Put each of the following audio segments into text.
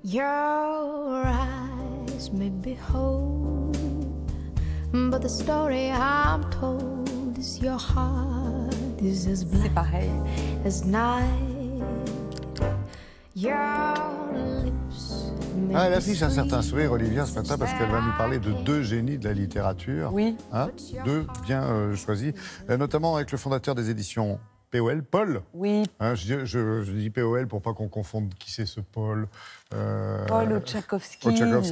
Your eyes may be whole, but the story I'm told is your heart is as black. C'est pareil. As night. Your lips may Ah, elle be affiche un certain sweet sourire, Olivia, ce matin, parce qu'elle va nous parler de deux génies de la littérature. Oui. Hein, deux bien choisis, notamment avec le fondateur des éditions POL, Paul. Oui. Hein, je dis POL pour pas qu'on confonde qui c'est ce Paul. Paul Oczachowski,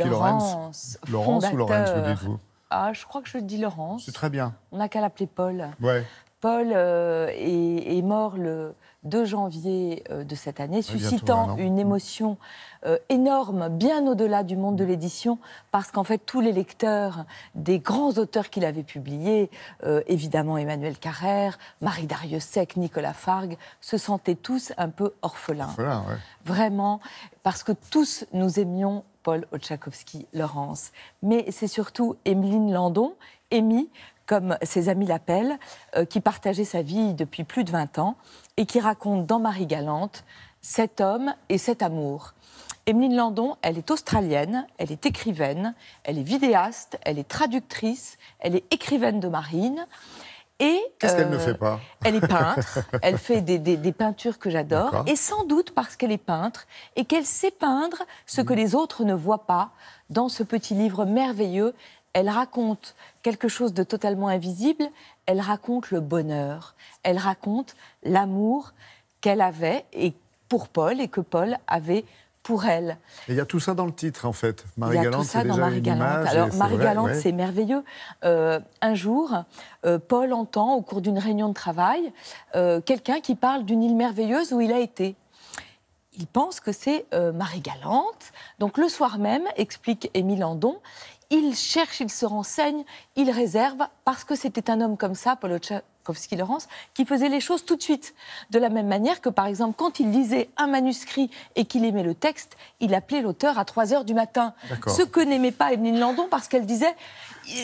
Laurence. Laurence ou Laurence, vous dites-vous? Ah, je crois que je dis Laurence. C'est très bien. On n'a qu'à l'appeler Paul. Ouais. Paul est mort le 2 janvier de cette année, suscitant une émotion énorme, bien au-delà du monde de l'édition, parce qu'en fait, tous les lecteurs des grands auteurs qu'il avait publiés, évidemment Emmanuel Carrère, Marie Darrieussecq, Nicolas Fargue, se sentaient tous un peu orphelins. Orphelins, ouais. Vraiment, parce que tous nous aimions Paul Oczachowski, Laurence. Mais c'est surtout Émeline Landon, Amy, comme ses amis l'appellent, qui partageait sa vie depuis plus de 20 ans et qui raconte dans Marie-Galante cet homme et cet amour. Émeline Landon, elle est australienne, elle est écrivaine, elle est vidéaste, elle est traductrice, elle est écrivaine de marine. Et qu'est-ce qu'elle ne fait pas? Elle est peintre, elle fait des peintures que j'adore, et sans doute parce qu'elle est peintre et qu'elle sait peindre ce que les autres ne voient pas dans ce petit livre merveilleux. Elle raconte quelque chose de totalement invisible, elle raconte le bonheur, elle raconte l'amour qu'elle avait et pour Paul et que Paul avait pour elle. Et il y a tout ça dans le titre, en fait. Marie-Galante, c'est déjà une image. Alors, Marie-Galante, c'est merveilleux. Un jour, Paul entend, au cours d'une réunion de travail, quelqu'un qui parle d'une île merveilleuse où il a été. Il pense que c'est Marie-Galante. Donc, le soir même, explique Émile Landon, il cherche, il se renseigne, il réserve, parce que c'était un homme comme ça, Paul Oczachowski-Laurence, qui faisait les choses tout de suite. De la même manière que, par exemple, quand il lisait un manuscrit et qu'il aimait le texte, il appelait l'auteur à 3h du matin. Ce que n'aimait pas Émeline Landon, parce qu'elle disait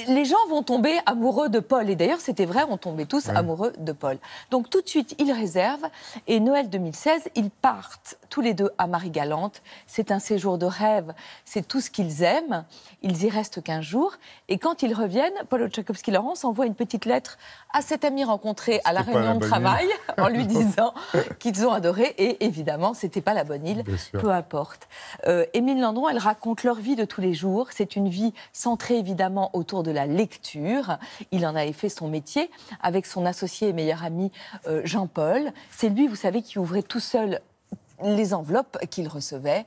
les gens vont tomber amoureux de Paul. Et d'ailleurs, c'était vrai, on tombait tous amoureux de Paul. Donc tout de suite, ils réservent. Et Noël 2016, ils partent tous les deux à Marie-Galante. C'est un séjour de rêve. C'est tout ce qu'ils aiment. Ils y restent 15 jours. Et quand ils reviennent, Paul Oczachowski-Laurence envoie une petite lettre à cet ami rencontré à la réunion de travail en lui disant qu'ils ont adoré. Et évidemment, c'était pas la bonne île. Peu importe. Émile Landon, elle raconte leur vie de tous les jours. C'est une vie centrée évidemment autour de la lecture. Il en avait fait son métier avec son associé et meilleur ami Jean-Paul. C'est lui, vous savez, qui ouvrait tout seul les enveloppes qu'il recevait.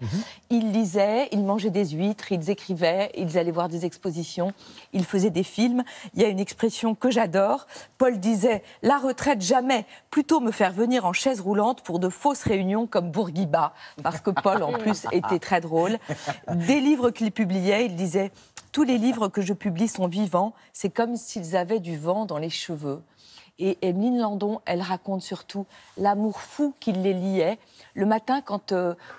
Ils lisaient, ils mangeaient des huîtres, ils écrivaient, ils allaient voir des expositions, ils faisaient des films. Il y a une expression que j'adore. Paul disait « La retraite, jamais. Plutôt me faire venir en chaise roulante pour de fausses réunions comme Bourguiba. » Parce que Paul, en plus, était très drôle. Des livres qu'il publiait, il disait « Tous les livres que je publie sont vivants. C'est comme s'ils avaient du vent dans les cheveux. » Et Émeline Landon, elle raconte surtout l'amour fou qui les liait. Le matin, quand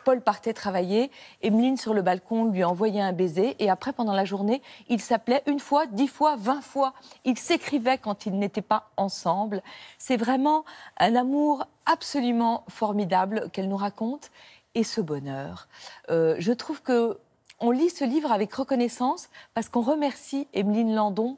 Paul partait travailler, Émeline, sur le balcon, lui envoyait un baiser. Et après, pendant la journée, ils s'appelaient 1 fois, 10 fois, 20 fois. Ils s'écrivaient quand ils n'étaient pas ensemble. C'est vraiment un amour absolument formidable qu'elle nous raconte. Et ce bonheur. Je trouve que on lit ce livre avec reconnaissance parce qu'on remercie Émeline Landon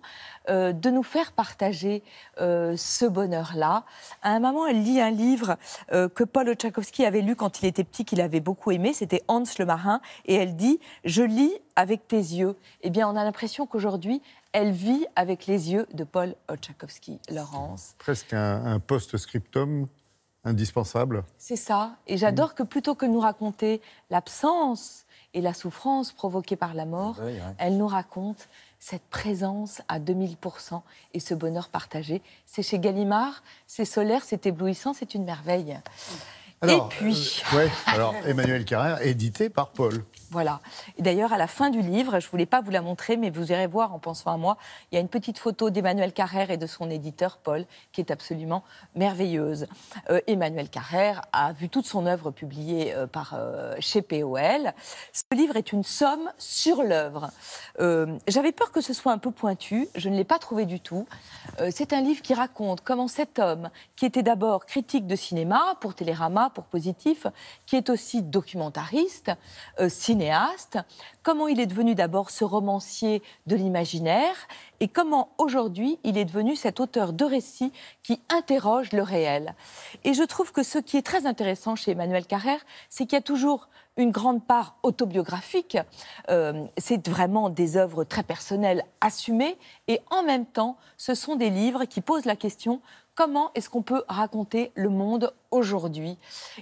de nous faire partager ce bonheur-là. À un moment, elle lit un livre que Paul Oczachowski avait lu quand il était petit, qu'il avait beaucoup aimé, c'était Hans le marin, et elle dit « Je lis avec tes yeux ». Eh bien, on a l'impression qu'aujourd'hui, elle vit avec les yeux de Paul Oczachowski-Laurence. Presque un post-scriptum indispensable. C'est ça. Et j'adore que plutôt que de nous raconter l'absence et la souffrance provoquée par la mort, elle nous raconte cette présence à 2000% et ce bonheur partagé. C'est chez Gallimard, c'est solaire, c'est éblouissant, c'est une merveille. Alors, et puis... alors, Emmanuel Carrère, édité par Paul. Voilà. Et d'ailleurs, à la fin du livre, je ne voulais pas vous la montrer, mais vous irez voir en pensant à moi, il y a une petite photo d'Emmanuel Carrère et de son éditeur, Paul, qui est absolument merveilleuse. Emmanuel Carrère a vu toute son œuvre publiée chez POL. Ce livre est une somme sur l'œuvre. J'avais peur que ce soit un peu pointu, je ne l'ai pas trouvé du tout. C'est un livre qui raconte comment cet homme, qui était d'abord critique de cinéma pour Télérama, pour Positif, qui est aussi documentariste, cinéaste. Comment il est devenu d'abord ce romancier de l'imaginaire et comment aujourd'hui il est devenu cet auteur de récits qui interroge le réel. Et je trouve que ce qui est très intéressant chez Emmanuel Carrère, c'est qu'il y a toujours une grande part autobiographique. C'est vraiment des œuvres très personnelles, assumées, et en même temps, ce sont des livres qui posent la question: comment est-ce qu'on peut raconter le monde aujourd'hui?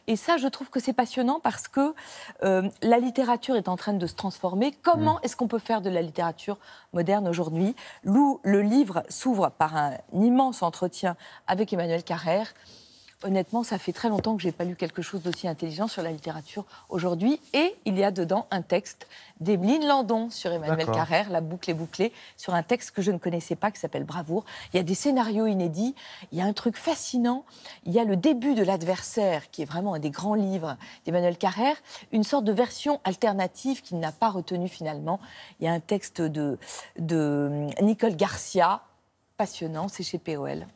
Et ça, je trouve que c'est passionnant parce que la littérature est en train de se transformer. Comment est-ce qu'on peut faire de la littérature moderne aujourd'hui? Le livre s'ouvre par un immense entretien avec Emmanuel Carrère. Honnêtement, ça fait très longtemps que je n'ai pas lu quelque chose d'aussi intelligent sur la littérature aujourd'hui. Et il y a dedans un texte d'Émeline Landon sur Emmanuel Carrère, La boucle est bouclée, sur un texte que je ne connaissais pas qui s'appelle Bravoure. Il y a des scénarios inédits, il y a un truc fascinant. Il y a le début de l'Adversaire, qui est vraiment un des grands livres d'Emmanuel Carrère, une sorte de version alternative qu'il n'a pas retenue finalement. Il y a un texte de Nicole Garcia, passionnant, c'est chez POL.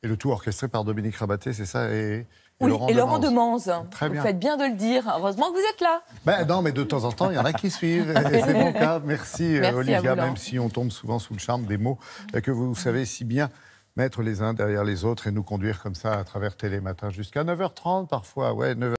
Et le tout orchestré par Dominique Rabaté, c'est ça, et oui, Laurent Demanze. Très bien. Vous faites bien de le dire. Heureusement que vous êtes là. Ben non, mais de temps en temps, il y en a qui suivent. Et c'est mon cas. Merci Olivia, vous, même si on tombe souvent sous le charme des mots que vous savez si bien mettre les uns derrière les autres et nous conduire comme ça à travers Télématin jusqu'à 9h30 parfois. Ouais, 9h.